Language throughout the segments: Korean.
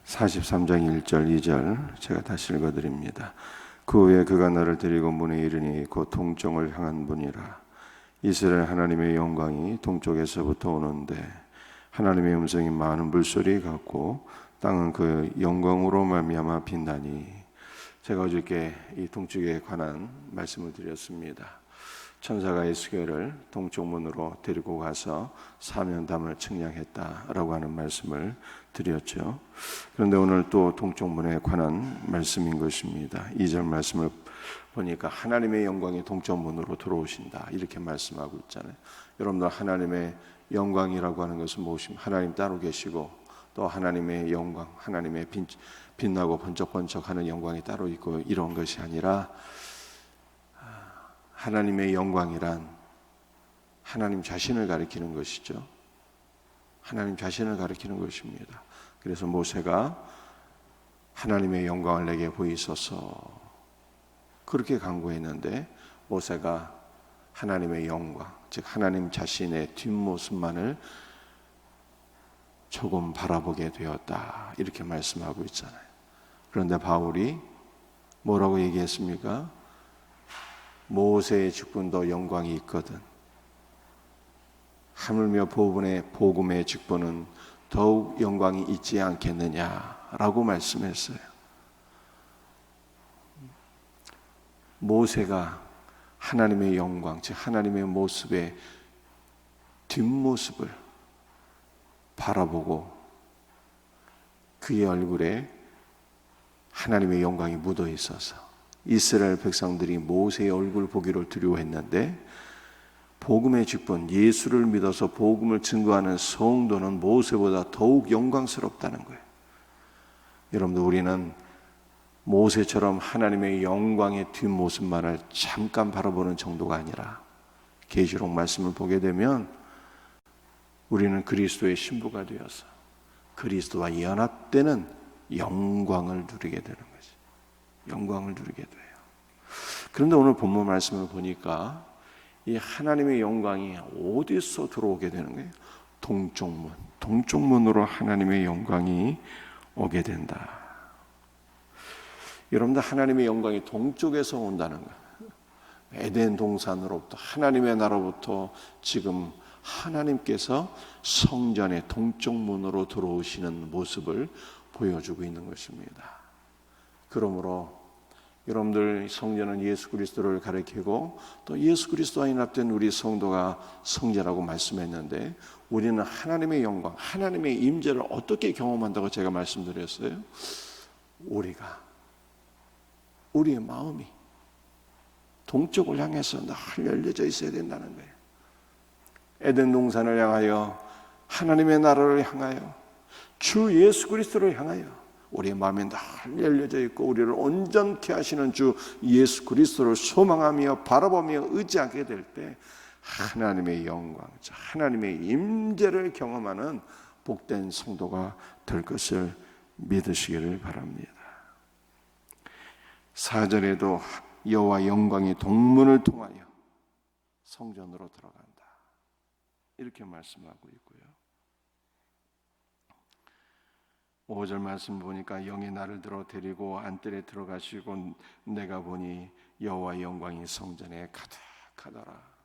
43장 1절 2절 제가 다시 읽어드립니다. 그 후에 그가 나를 데리고 문에 이르니 곧 동쪽을 향한 문이라. 이스라엘 하나님의 영광이 동쪽에서부터 오는데 하나님의 음성이 많은 물소리 같고 땅은 그 영광으로 말미암아 빛나니. 제가 어저께 이 동쪽에 관한 말씀을 드렸습니다. 천사가 에스겔을 동쪽문으로 데리고 가서 사면담을 측량했다라고 하는 말씀을 드렸죠. 그런데 오늘 또 동쪽문에 관한 말씀인 것입니다. 2절 말씀을 보니까 하나님의 영광이 동쪽문으로 들어오신다 이렇게 말씀하고 있잖아요. 여러분들 하나님의 영광이라고 하는 것은 무엇입니까? 하나님 따로 계시고 또 하나님의 영광, 하나님의 빛나고 번쩍번쩍하는 영광이 따로 있고 이런 것이 아니라 하나님의 영광이란 하나님 자신을 가리키는 것이죠. 하나님 자신을 가리키는 것입니다. 그래서 모세가 하나님의 영광을 내게 보이소서 그렇게 간구했는데 모세가 하나님의 영광, 즉 하나님 자신의 뒷모습만을 조금 바라보게 되었다 이렇게 말씀하고 있잖아요. 그런데 바울이 뭐라고 얘기했습니까? 모세의 직분도 영광이 있거든 하물며 복음의 직분은 더욱 영광이 있지 않겠느냐라고 말씀했어요. 모세가 하나님의 영광, 즉 하나님의 모습의 뒷모습을 바라보고 그의 얼굴에 하나님의 영광이 묻어 있어서 이스라엘 백성들이 모세의 얼굴 보기를 두려워했는데 복음의 직분, 예수를 믿어서 복음을 증거하는 성도는 모세보다 더욱 영광스럽다는 거예요. 여러분들 우리는 모세처럼 하나님의 영광의 뒷모습만을 잠깐 바라보는 정도가 아니라 계시록 말씀을 보게 되면 우리는 그리스도의 신부가 되어서 그리스도와 연합되는 영광을 누리게 되는 거지. 영광을 누리게 돼요. 그런데 오늘 본문 말씀을 보니까 이 하나님의 영광이 어디서 들어오게 되는 거예요? 동쪽문. 동쪽문으로 하나님의 영광이 오게 된다. 여러분들 하나님의 영광이 동쪽에서 온다는 거예요. 에덴 동산으로부터 하나님의 나라로부터 지금 하나님께서 성전의 동쪽문으로 들어오시는 모습을 보여주고 있는 것입니다. 그러므로 여러분들 성전은 예수 그리스도를 가리키고 또 예수 그리스도와 연합된 우리 성도가 성전이라고 말씀했는데 우리는 하나님의 영광, 하나님의 임재를 어떻게 경험한다고 제가 말씀드렸어요? 우리의 마음이 동쪽을 향해서 늘 열려져 있어야 된다는 거예요. 에덴 동산을 향하여 하나님의 나라를 향하여 주 예수 그리스도를 향하여 우리의 마음이 늘 열려져 있고 우리를 온전케 하시는 주 예수 그리스도를 소망하며 바라보며 의지하게 될 때 하나님의 영광, 하나님의 임재를 경험하는 복된 성도가 될 것을 믿으시기를 바랍니다. 4절에도 여호와 영광이 동문을 통하여 성전으로 들어간다 이렇게 말씀하고 있고요. 5절 말씀 보니까 영이 나를 들어 데리고 안뜰에 들어가시고 내가 보니 여호와의 영광이 성전에 가득하더라.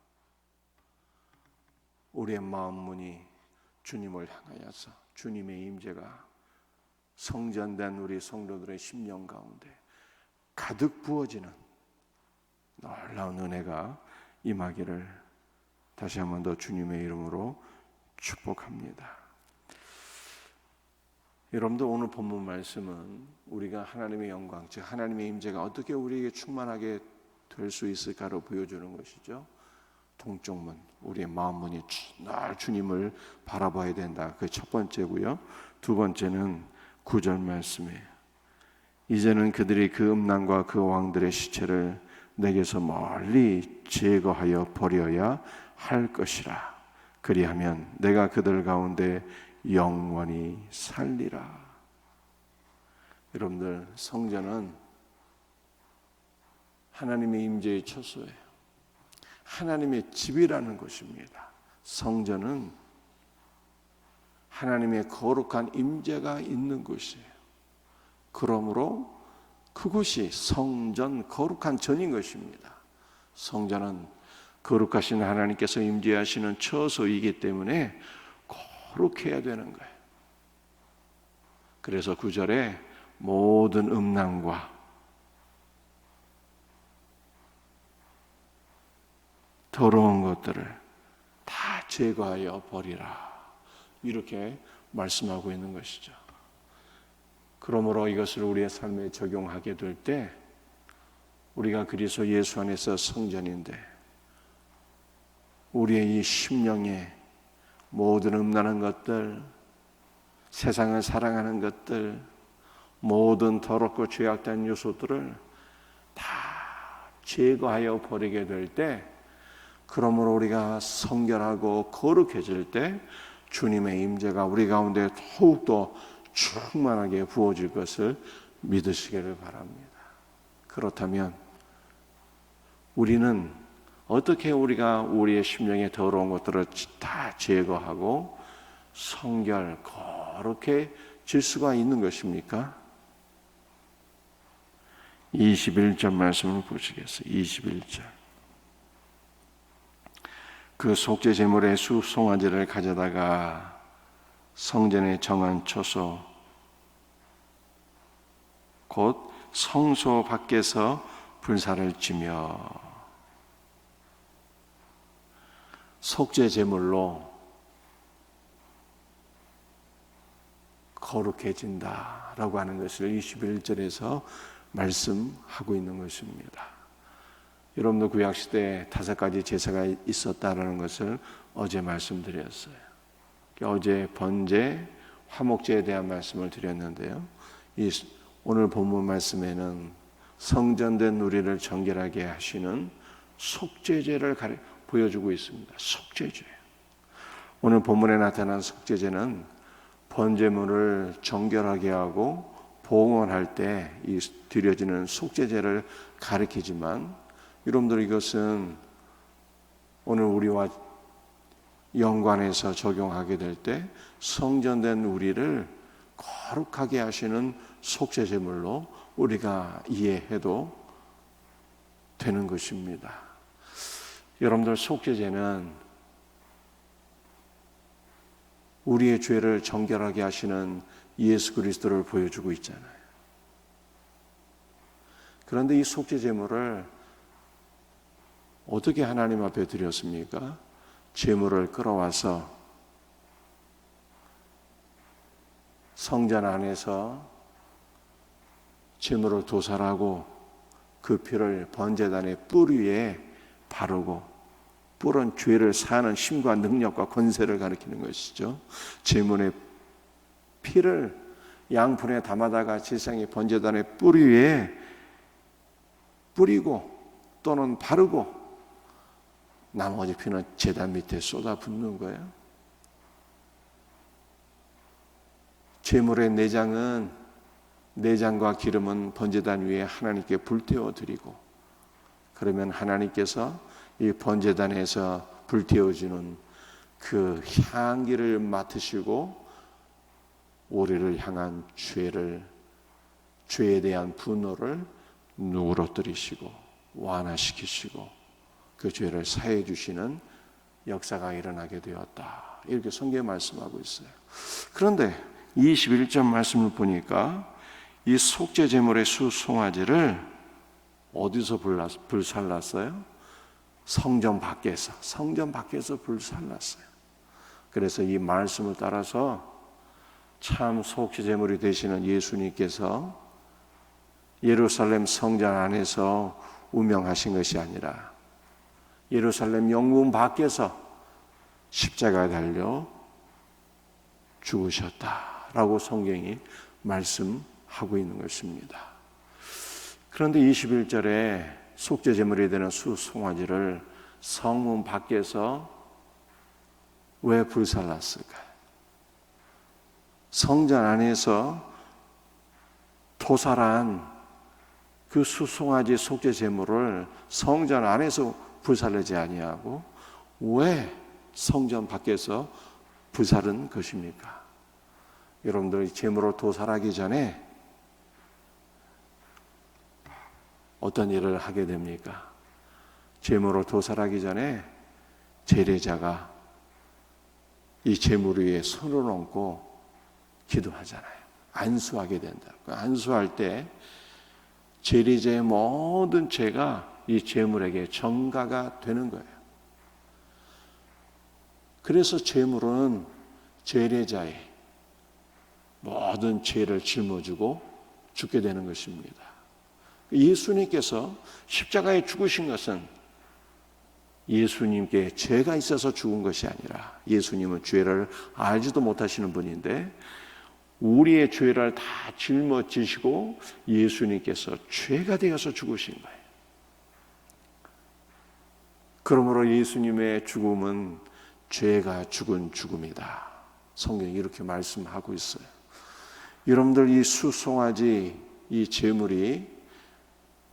우리의 마음 문이 주님을 향하여서 주님의 임재가 성전된 우리 성도들의 심령 가운데 가득 부어지는 놀라운 은혜가 임하기를 다시 한 번 더 주님의 이름으로 축복합니다. 여러분들 오늘 본문 말씀은 우리가 하나님의 영광, 즉 하나님의 임재가 어떻게 우리에게 충만하게 될 수 있을까를 보여주는 것이죠. 동쪽문, 우리의 마음 문이 늘 주님을 바라봐야 된다. 그게 첫 번째고요. 두 번째는 9절 말씀이에요. 이제는 그들이 그 음란과 그 왕들의 시체를 내게서 멀리 제거하여 버려야 할 것이라. 그리하면 내가 그들 가운데 영원히 살리라. 여러분들 성전은 하나님의 임재의 처소예요. 하나님의 집이라는 것입니다. 성전은 하나님의 거룩한 임재가 있는 곳이에요. 그러므로 그곳이 성전, 거룩한 전인 것입니다. 성전은 거룩하신 하나님께서 임재하시는 처소이기 때문에 거룩해야 되는 거예요. 그래서 9절에 모든 음란과 더러운 것들을 다 제거하여 버리라, 이렇게 말씀하고 있는 것이죠. 그러므로 이것을 우리의 삶에 적용하게 될 때 우리가 그리스도 예수 안에서 성전인데 우리의 이 심령에 모든 음란한 것들, 세상을 사랑하는 것들, 모든 더럽고 죄악된 요소들을 다 제거하여 버리게 될 때, 그러므로 우리가 성결하고 거룩해질 때 주님의 임재가 우리 가운데 더욱더 충만하게 부어질 것을 믿으시기를 바랍니다. 그렇다면 우리는 어떻게 우리가 우리의 심령에 더러운 것들을 다 제거하고 성결, 거룩해질 수가 있는 것입니까? 21절 말씀을 보시겠어요? 21절. 그 속죄 제물의 수송아지를 가져다가 성전에 정한 처소 곧 성소 밖에서 불사를 지며, 속죄 제물로 거룩해진다라고 하는 것을 21절에서 말씀하고 있는 것입니다. 여러분도 구약시대에 5가지 제사가 있었다라는 것을 어제 말씀드렸어요. 어제 번제, 화목제에 대한 말씀을 드렸는데요. 오늘 본문 말씀에는 성전된 우리를 정결하게 하시는 속죄제를 보여주고 있습니다. 속죄제. 오늘 본문에 나타난 속죄제는 번제물을 정결하게 하고 봉헌할 때 드려지는 속죄제를 가리키지만, 여러분들 이것은 오늘 우리와 연관해서 적용하게 될 때 성전된 우리를 거룩하게 하시는 속죄제물로 우리가 이해해도 되는 것입니다. 여러분들, 속죄제는 우리의 죄를 정결하게 하시는 예수 그리스도를 보여주고 있잖아요. 그런데 이 속죄제물을 어떻게 하나님 앞에 드렸습니까? 제물을 끌어와서 성전 안에서 제물을 도살하고 그 피를 번제단의 뿔 위에 바르고, 뿔은 죄를 사하는 힘과 능력과 권세를 가리키는 것이죠. 제물의 피를 양푼에 담아다가 제사장의 번제단의 뿔 위에 뿌리고 또는 바르고 나머지 피는 제단 밑에 쏟아붓는 거예요. 제물의 내장과 기름은 번제단 위에 하나님께 불태워 드리고, 그러면 하나님께서 이 번제단에서 불태워지는 그 향기를 맡으시고 우리를 향한 죄에 대한 분노를 누그러뜨리시고 완화시키시고 그 죄를 사해 주시는 역사가 일어나게 되었다, 이렇게 성경에 말씀하고 있어요. 그런데 21절 말씀을 보니까 이 속죄 제물의 수송아지를 어디서 불살랐어요? 성전 밖에서 불살랐어요. 그래서 이 말씀을 따라서 참 속죄 제물이 되시는 예수님께서 예루살렘 성전 안에서 운명하신 것이 아니라 예루살렘 영문 밖에서 십자가에 달려 죽으셨다라고 성경이 말씀하고 있는 것입니다. 그런데 21절에 속죄 제물이 되는 수송아지를 성문 밖에서 왜 불살랐을까요? 성전 안에서 도살한 그 수송아지 속죄 제물을 성전 안에서 불살르지 아니하고 왜 성전 밖에서 불살은 것입니까? 여러분들, 제물을 도살하기 전에 어떤 일을 하게 됩니까? 제물을 도살하기 전에 제례자가 이 제물 위에 손을 얹고 기도하잖아요. 안수하게 된다. 안수할 때 제례자의 모든 죄가 이 제물에게 전가가 되는 거예요. 그래서 제물은 제례자의 모든 죄를 짊어지고 죽게 되는 것입니다. 예수님께서 십자가에 죽으신 것은 예수님께 죄가 있어서 죽은 것이 아니라, 예수님은 죄를 알지도 못하시는 분인데 우리의 죄를 다 짊어지시고 예수님께서 죄가 되어서 죽으신 거예요. 그러므로 예수님의 죽음은 죄가 죽은 죽음이다. 성경이 이렇게 말씀하고 있어요. 여러분들, 이 수송아지, 이 제물이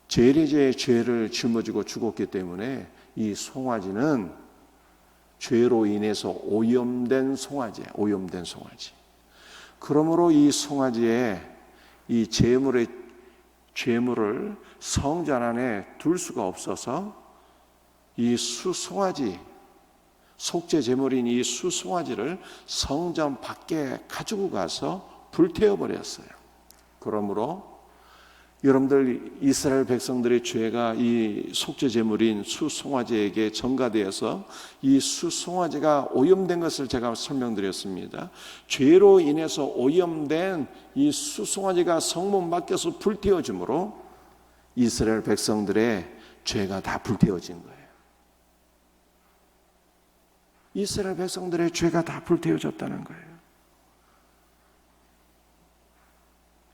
제례자의 죄를 짊어지고 죽었기 때문에 이 송아지는 죄로 인해서 오염된 송아지예요. 오염된 송아지. 그러므로 이 송아지의 이 제물을 성전 안에 둘 수가 없어서 이 수송아지, 속죄 제물인 이 수송아지를 성전 밖에 가지고 가서 불태워 버렸어요. 그러므로 여러분들, 이스라엘 백성들의 죄가 이 속죄 제물인 수송아지에게 전가되어서 이 수송아지가 오염된 것을 제가 설명드렸습니다. 죄로 인해서 오염된 이 수송아지가 성문 밖에서 불태워짐으로 이스라엘 백성들의 죄가 다 불태워진 거예요. 이스라엘 백성들의 죄가 다 불태워졌다는 거예요.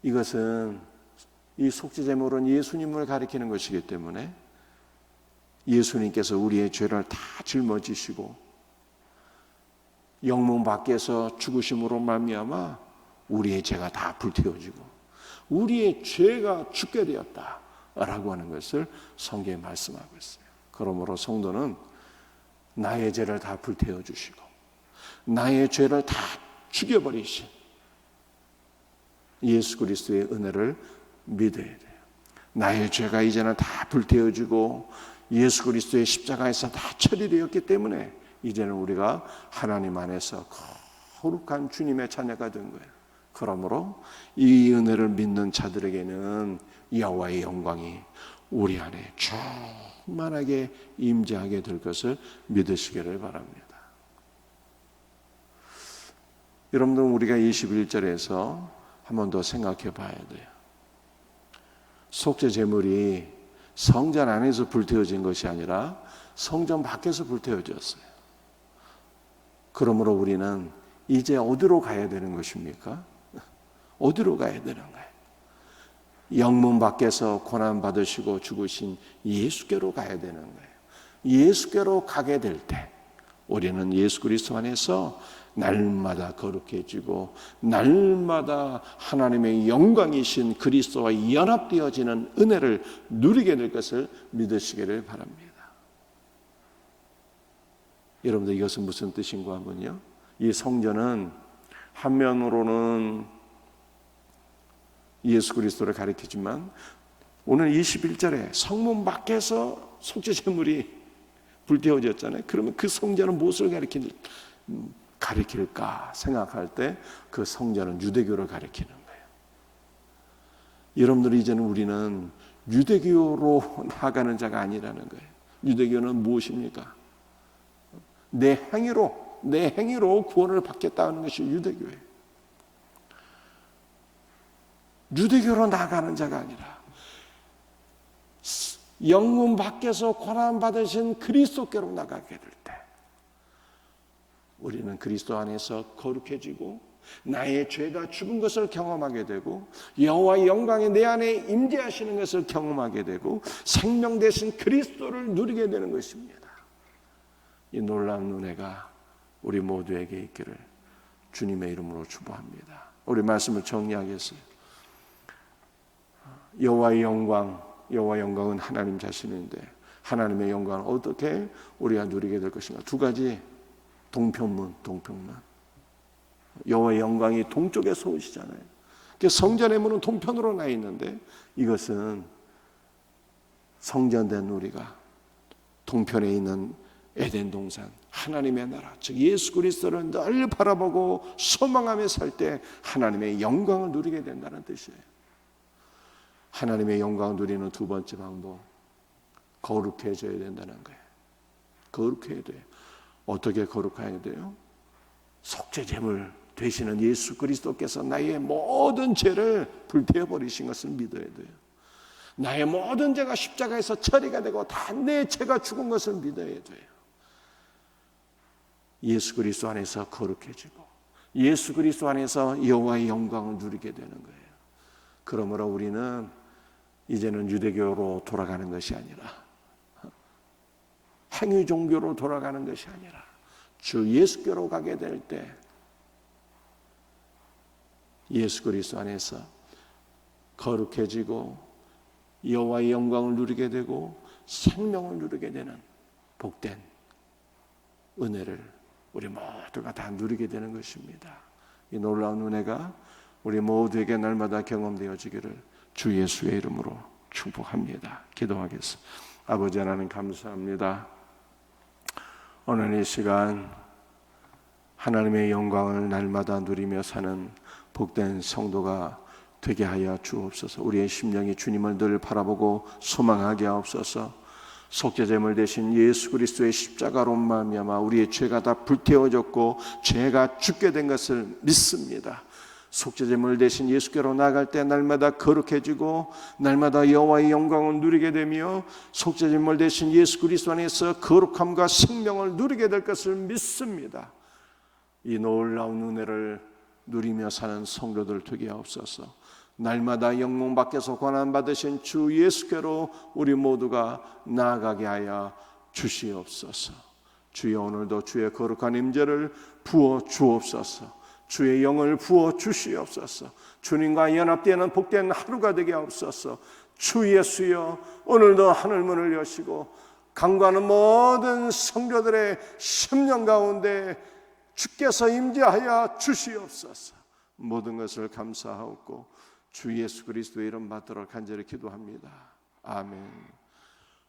이것은, 이 속죄제물은 예수님을 가리키는 것이기 때문에 예수님께서 우리의 죄를 다 짊어지시고 영문 밖에서 죽으심으로 말미암아 우리의 죄가 다 불태워지고 우리의 죄가 죽게 되었다라고 하는 것을 성경에 말씀하고 있어요. 그러므로 성도는 나의 죄를 다 불태워 주시고 나의 죄를 다 죽여버리신 예수 그리스도의 은혜를 믿어야 돼요. 나의 죄가 이제는 다 불태워지고 예수 그리스도의 십자가에서 다 처리되었기 때문에 이제는 우리가 하나님 안에서 거룩한 주님의 자녀가 된 거예요. 그러므로 이 은혜를 믿는 자들에게는 여호와의 영광이 우리 안에 충만하게 임재하게 될 것을 믿으시기를 바랍니다. 여러분들, 우리가 21절에서 한 번 더 생각해 봐야 돼요. 속죄 제물이 성전 안에서 불태워진 것이 아니라 성전 밖에서 불태워졌어요. 그러므로 우리는 이제 어디로 가야 되는 것입니까? 어디로 가야 되는 거예요? 영문 밖에서 고난받으시고 죽으신 예수께로 가야 되는 거예요. 예수께로 가게 될 때 우리는 예수 그리스도 안에서 날마다 거룩해지고 날마다 하나님의 영광이신 그리스도와 연합되어지는 은혜를 누리게 될 것을 믿으시기를 바랍니다. 여러분들, 이것은 무슨 뜻인가 하면요, 이 성전은 한면으로는 예수 그리스도를 가리키지만 오늘 21절에 성문 밖에서 속죄제물이 불태워졌잖아요. 그러면 그 성전은 무엇을 가리킬까 생각할 때 그 성전은 유대교를 가리키는 거예요. 여러분들, 이제는 우리는 유대교로 나아가는 자가 아니라는 거예요. 유대교는 무엇입니까? 내 행위로 구원을 받겠다는 것이 유대교예요. 유대교로 나아가는 자가 아니라 영문 밖에서 고난받으신 그리스도께로 나가게 될 때 우리는 그리스도 안에서 거룩해지고 나의 죄가 죽은 것을 경험하게 되고 여호와의 영광이 내 안에 임재하시는 것을 경험하게 되고 생명 되신 그리스도를 누리게 되는 것입니다. 이 놀라운 은혜가 우리 모두에게 있기를 주님의 이름으로 축복합니다. 우리 말씀을 정리하겠어요. 여호와의 영광은 하나님 자신인데 하나님의 영광을 어떻게 우리가 누리게 될 것인가? 두 가지. 동편문. 여호와의 영광이 동쪽에서 오시잖아요. 성전의 문은 동편으로 나 있는데 이것은 성전된 우리가 동편에 있는 에덴 동산, 하나님의 나라, 즉 예수 그리스도를 늘 바라보고 소망하며 살 때 하나님의 영광을 누리게 된다는 뜻이에요. 하나님의 영광을 누리는 두 번째 방법, 거룩해져야 된다는 거예요. 거룩해야 돼요. 어떻게 거룩해야 돼요? 속죄제물 되시는 예수 그리스도께서 나의 모든 죄를 불태워 버리신 것을 믿어야 돼요. 나의 모든 죄가 십자가에서 처리가 되고 다 내 죄가 죽은 것을 믿어야 돼요. 예수 그리스도 안에서 거룩해지고 예수 그리스도 안에서 여호와의 영광을 누리게 되는 거예요. 그러므로 우리는 이제는 유대교로 돌아가는 것이 아니라 행위 종교로 돌아가는 것이 아니라 주 예수교로 가게 될 때 예수 그리스도 안에서 거룩해지고 여호와의 영광을 누리게 되고 생명을 누리게 되는 복된 은혜를 우리 모두가 다 누리게 되는 것입니다. 이 놀라운 은혜가 우리 모두에게 날마다 경험되어지기를 주 예수의 이름으로 축복합니다. 기도하겠습니다. 아버지 하나님 감사합니다. 오늘 이 시간 하나님의 영광을 날마다 누리며 사는 복된 성도가 되게 하여 주옵소서. 우리의 심령이 주님을 늘 바라보고 소망하게 하옵소서. 속죄제물 대신 예수 그리스도의 십자가로 말미암아 우리의 죄가 다 불태워졌고 죄가 죽게 된 것을 믿습니다. 속죄제물 대신 예수께로 나아갈 때 날마다 거룩해지고 날마다 여호와의 영광을 누리게 되며 속죄제물 대신 예수 그리스도 안에서 거룩함과 생명을 누리게 될 것을 믿습니다. 이 놀라운 은혜를 누리며 사는 성도들 되게 하옵소서. 날마다 영광 밖에서 권한 받으신 주 예수께로 우리 모두가 나아가게 하여 주시옵소서. 주여 오늘도 주의 거룩한 임재를 부어 주옵소서. 주의 영을 부어 주시옵소서. 주님과 연합되는 복된 하루가 되게 하옵소서. 주 예수여 오늘도 하늘문을 여시고 강구하는 모든 성도들의 심령 가운데 주께서 임재하여 주시옵소서. 모든 것을 감사하옵고 주 예수 그리스도의 이름 받도록 간절히 기도합니다. 아멘.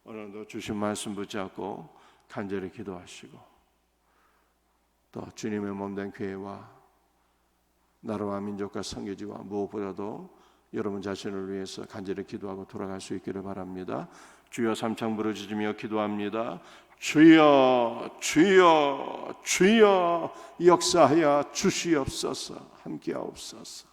오늘도 주신 말씀 붙잡고 간절히 기도하시고 또 주님의 몸된 교회와 나라와 민족과 선교지와 무엇보다도 여러분 자신을 위해서 간절히 기도하고 돌아갈 수 있기를 바랍니다. 주여 삼창 부르짖으며 기도합니다. 주여 주여 주여 역사하여 주시옵소서. 함께하옵소서.